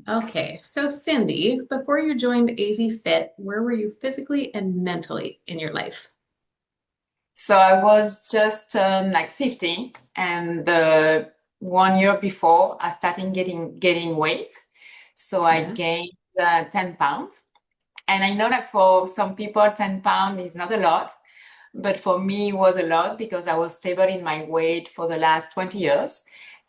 Okay, so Cindy, before you joined AZFIT, where were you physically and mentally in your life? So I was just like 50, and 1 year before I started getting weight. So I Yeah. gained 10 pounds. And I know that for some people, 10 pounds is not a lot, but for me it was a lot because I was stable in my weight for the last 20 years.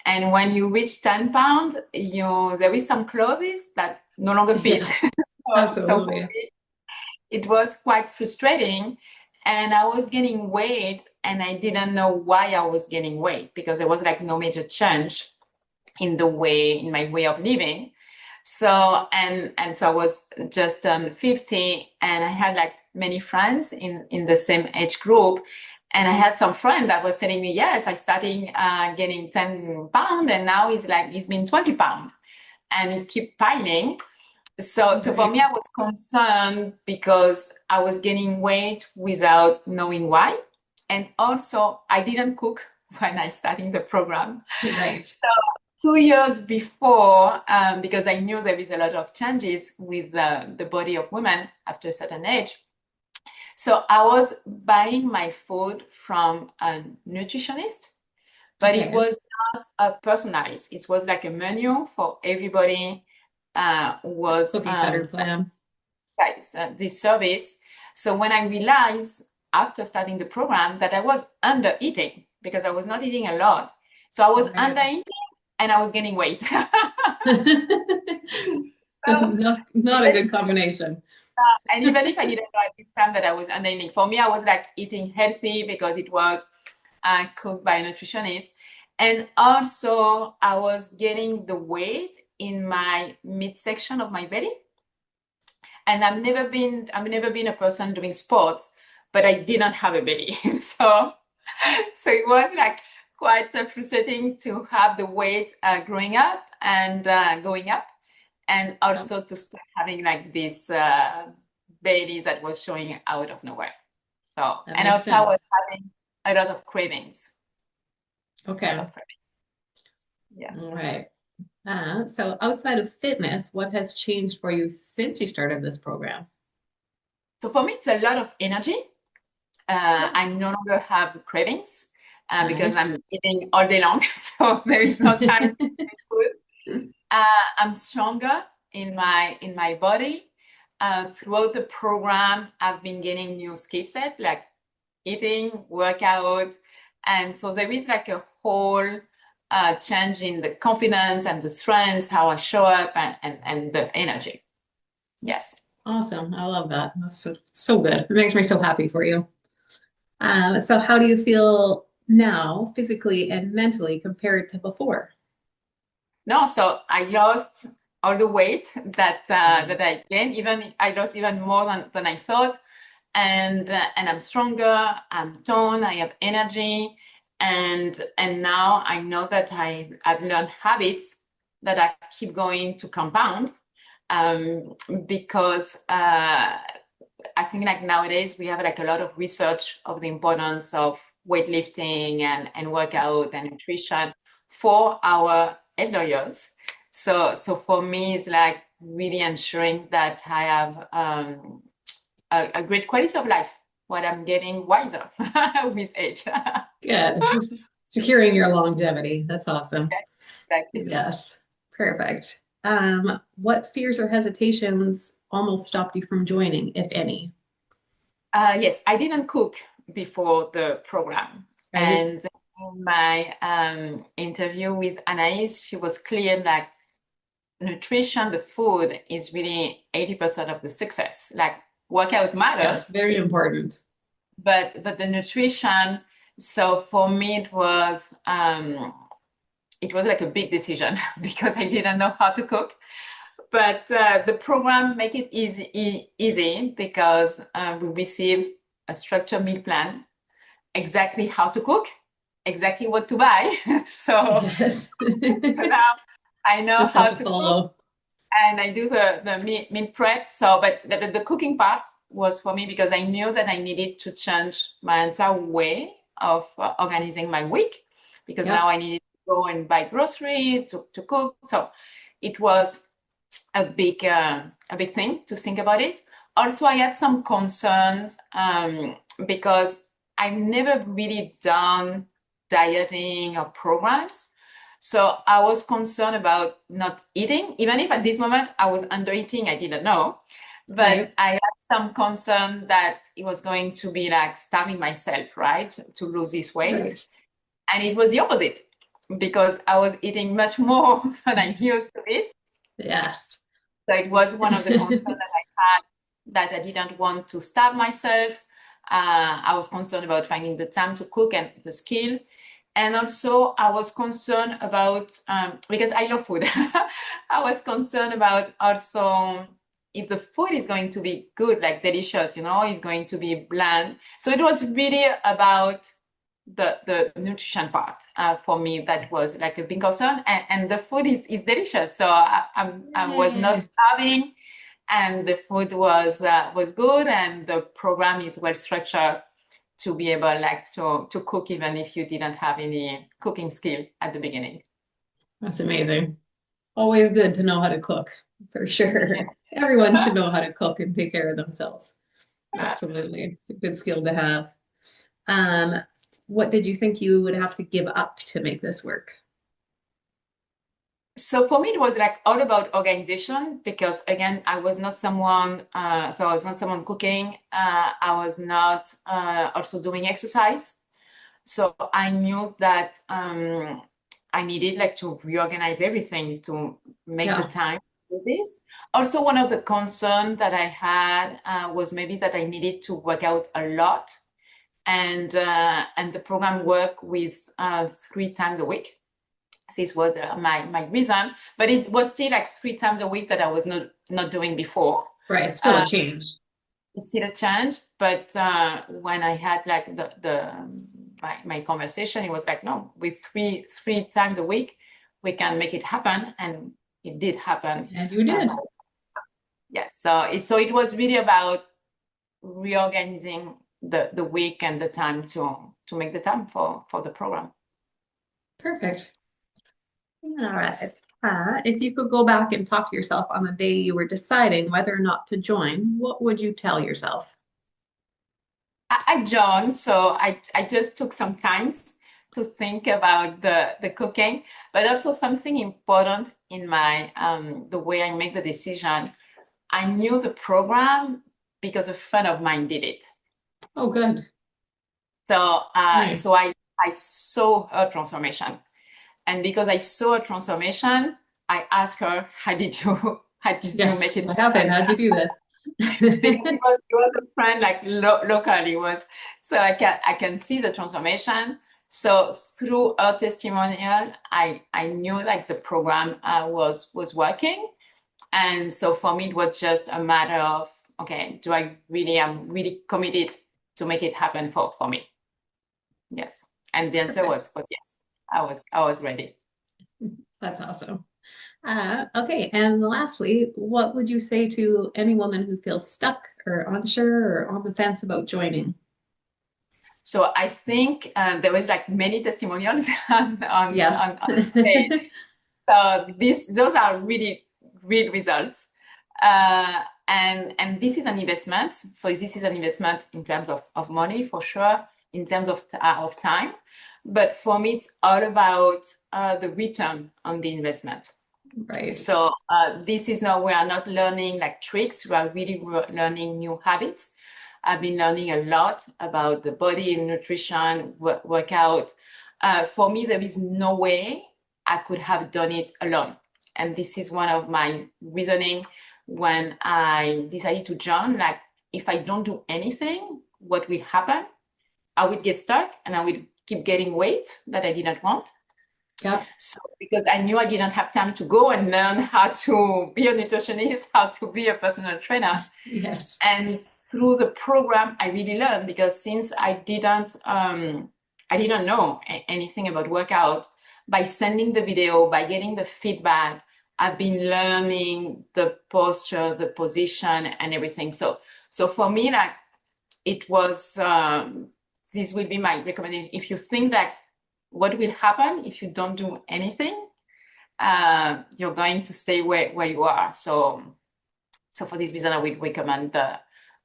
And when you reach 10 pounds, there is some clothes that no longer fit. Yeah, So for absolutely. me, it was quite frustrating. And I was gaining weight and I didn't know why I was gaining weight because there was like no major change in my way of living. So I was just 50, and I had like many friends in the same age group. And I had some friend that was telling me, yes, I started getting 10 pounds, and now it's been 20 pounds, and it keep piling. So for Right. me, I was concerned because I was gaining weight without knowing why. And also, I didn't cook when I started the program. Right. So 2 years before, because I knew there is a lot of changes with the body of women after a certain age. So I was buying my food from a nutritionist, but it Okay. was not personalized. It was like a menu for everybody was Cookie cutter plan. this service. So when I realized after starting the program that I was under eating because I was not eating a lot. So I was Right. under eating and I was gaining weight. So Not a even good combination. and even if I didn't know at this time that I was under eating, for me I was like eating healthy because it was cooked by a nutritionist. And also I was gaining the weight in my midsection of my belly. And I've never been a person doing sports, but I didn't have a belly. So it was like quite frustrating to have the weight growing up and going up, and Yep, also to start having like this belly that was showing out of nowhere. So, that and makes also I was sense. having a lot of cravings, a lot Okay. of cravings. Yes. All right. So outside of fitness, what has changed for you since you started this program? So for me, it's a lot of energy. Yeah. I no longer have cravings because Nice. I'm eating all day long, so there is no time to eat food. I'm stronger in my body. Throughout the program, I've been gaining new skill set like eating, workout, and so there is like a whole change in the confidence and the strength, how I show up, and the energy. Yes. Awesome. I love that. That's so good. It makes me so happy for you. So how do you feel now, physically and mentally, compared to before? No, so I lost all the weight Mm. that I gained. Even I lost even more than I thought, and I'm stronger. I'm toned. I have energy, and now I know that I've learned habits that I keep going to compound, because I think like nowadays we have like a lot of research of the importance of weightlifting and workout and nutrition for our elder years. So for me, it's like really ensuring that I have a great quality of life while I'm getting wiser with age. Good. Securing your longevity. That's awesome. Exactly. Yes. Perfect. What fears or hesitations almost stopped you from joining, if any? Yes, I didn't cook before the program. Right? And in my interview with Anais, she was clear that nutrition, the food, is really 80% of the success. Like workout Yes, matters, very important. but the nutrition. So for me, it was like a big decision because I didn't know how to cook. But the program make it easy because we receive a structured meal plan, exactly how to cook, exactly what to buy. so Yes. so now I know Just have how to to cook follow. and I do the meal prep. So, but the cooking part was for me because I knew that I needed to change my entire way of organizing my week because now Yep. I needed to go and buy grocery to cook. So it was a big thing to think about it. Also, I had some concerns because I've never really done dieting or programs. So I was concerned about not eating, even if at this moment I was under eating, I didn't know. But Right. I had some concern that it was going to be like starving myself, right, to lose this weight. Right. And it was the opposite because I was eating much more than I used to eat. Yes. So it was one of the concerns that I had, that I didn't want to starve myself. I was concerned about finding the time to cook and the skill. And also I was concerned about, because I love food, I was concerned about also if the food is going to be good, like delicious, it's going to be bland. So it was really about the nutrition part for me that was like a big concern, and the food is delicious, so I was not Yay. starving, and the food was good, and the program is well structured to be able like to cook even if you didn't have any cooking skill at the beginning. That's amazing. Always good to know how to cook, for sure. Yeah. Everyone should know how to cook and take care of themselves. Absolutely. It's a good skill to have. Um, what did you think you would have to give up to make this work? So for me, it was like all about organization because again, I was not someone, so I was not someone cooking. I was not also doing exercise. So I knew that I needed like to reorganize everything to make the Yeah. time to do this. Also, one of the concerns that I had was maybe that I needed to work out a lot, and the program worked with 3 times a week. This was my rhythm, but it was still like 3 times a week that I was not doing before. Right. It's still a Uh, change. it's still a change, but when I had like my conversation, it was like, no, with three times a week, we can make it happen, and it did happen. And you did. Yes, so it was really about reorganizing the week and the time to make the time for the program. Perfect. All right. If you could go back and talk to yourself on the day you were deciding whether or not to join, what would you tell yourself? I joined, so I just took some time to think about the cooking, but also something important in my the way I make the decision. I knew the program because a friend of mine did it. Oh, good. So Nice. I saw her transformation, and because I saw a transformation, I asked her, how did you Yes. make it What happened? How'd you do this? because it was a friend like locally was, so I can see the transformation. So through a testimonial, I knew like the program was working, and so for me it was just a matter of, okay, I'm really committed to make it happen for me. Yes, and the answer Perfect. was yes. I was ready. That's awesome. Okay, and lastly, what would you say to any woman who feels stuck or unsure or on the fence about joining? So I think there was like many testimonials on on, Yes. on, on the page. So those are really real results. And this is an investment. So this is an investment in terms of money for sure, in terms of time. But for me, it's all about the return on the investment. Right. So this is now, we are not learning like tricks, we are really learning new habits. I've been learning a lot about the body and nutrition, workout. For me, there is no way I could have done it alone. And this is one of my reasoning when I decided to join. Like, if I don't do anything, what will happen? I would get stuck and I would keep getting weight that I didn't want. Yep. So because I knew I didn't have time to go and learn how to be a nutritionist, how to be a personal trainer. Yes. And through the program, I really learned, because since I didn't know anything about workout, by sending the video, by getting the feedback, I've been learning the posture, the position, and everything. So for me, like, it was this will be my recommendation. If you think that what will happen if you don't do anything, you're going to stay where you are. So for this reason, I would recommend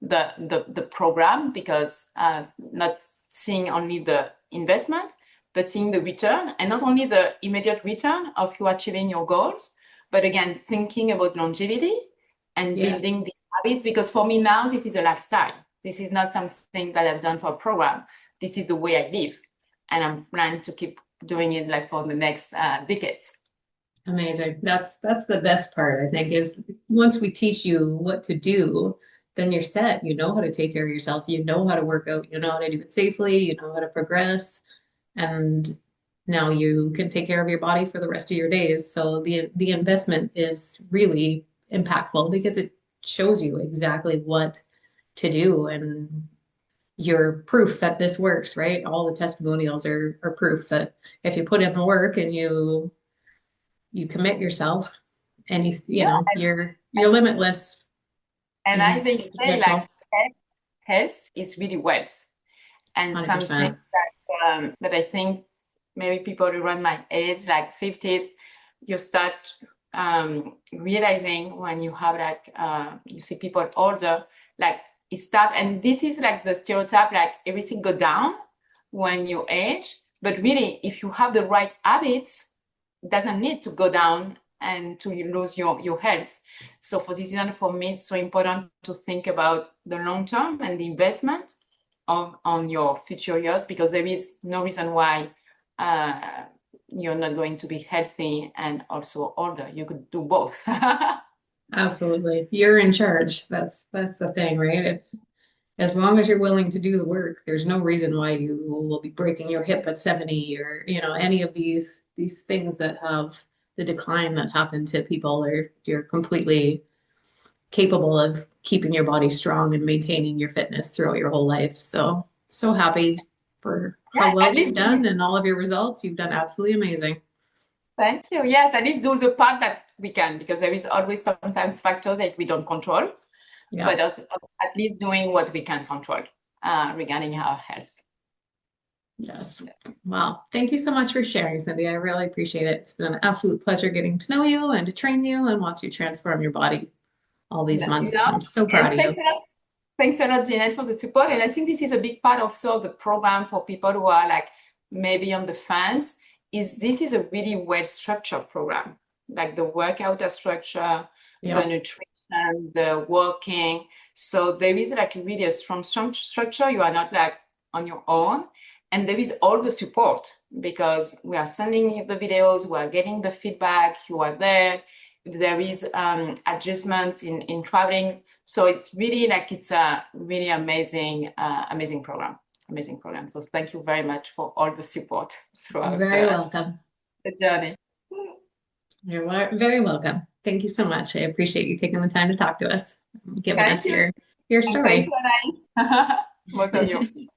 the program, because not seeing only the investment, but seeing the return, and not only the immediate return of you achieving your goals, but again, thinking about longevity and Yes, building these habits. Because for me now, this is a lifestyle. This is not something that I've done for a program. This is the way I live, and I'm planning to keep doing it like for the next decades. amazing. That's the best part, I think, is once we teach you what to do, then you're set. You know how to take care of yourself. You know how to work out. You know how to do it safely. You know how to progress. And now you can take care of your body for the rest of your days. So the investment is really impactful because it shows you exactly what to do, and you're proof that this works, right? All the testimonials are proof that if you put in the work and you commit yourself, and you Yeah, know you're limitless and I in they your say like potential. health is really wealth, and something 100%. that I think maybe people around my age, like 50s, you start realizing when you have like you see people older, like it start, and this is like the stereotype, like everything go down when you age, but really if you have the right habits, it doesn't need to go down and to lose your health. So for this reason, for me, it's so important to think about the long term and the investment on your future years, because there is no reason why you're not going to be healthy and also older. You could do both. Absolutely. You're in charge. That's the thing, right? If as long as you're willing to do the work, there's no reason why you will be breaking your hip at 70, or, any of these things that have the decline that happen to people, or you're completely capable of keeping your body strong and maintaining your fitness throughout your whole life. So, so happy for how Yes, well at you've least done and all of your results. You've done absolutely amazing. thank you. Yes, at least do the part that we can, because there is always sometimes factors that we don't control, Yeah. but at least doing what we can control regarding our health. Yes. Wow. Thank you so much for sharing, Cindy. I really appreciate it. It's been an absolute pleasure getting to know you and to train you and watch you transform your body all these You months. know, I'm so proud and of you. thanks a lot, Ginette, for the support. And I think this is a big part also of the program for people who are like maybe on the fence. Is this is a really well structured program, like the workout are structure, the Yep. nutrition, the walking. So there is like really a strong structure. You are not like on your own. And there is all the support, because we are sending you the videos, we are getting the feedback, you are there. If there is adjustments in traveling. So it's really like it's a really amazing program. Amazing program. So thank you very much for all the support throughout Very welcome. the journey. You're very welcome. Thank you so much. I appreciate you taking the time to talk to us, giving Thank us you. your And thanks story. for nice. Both of you.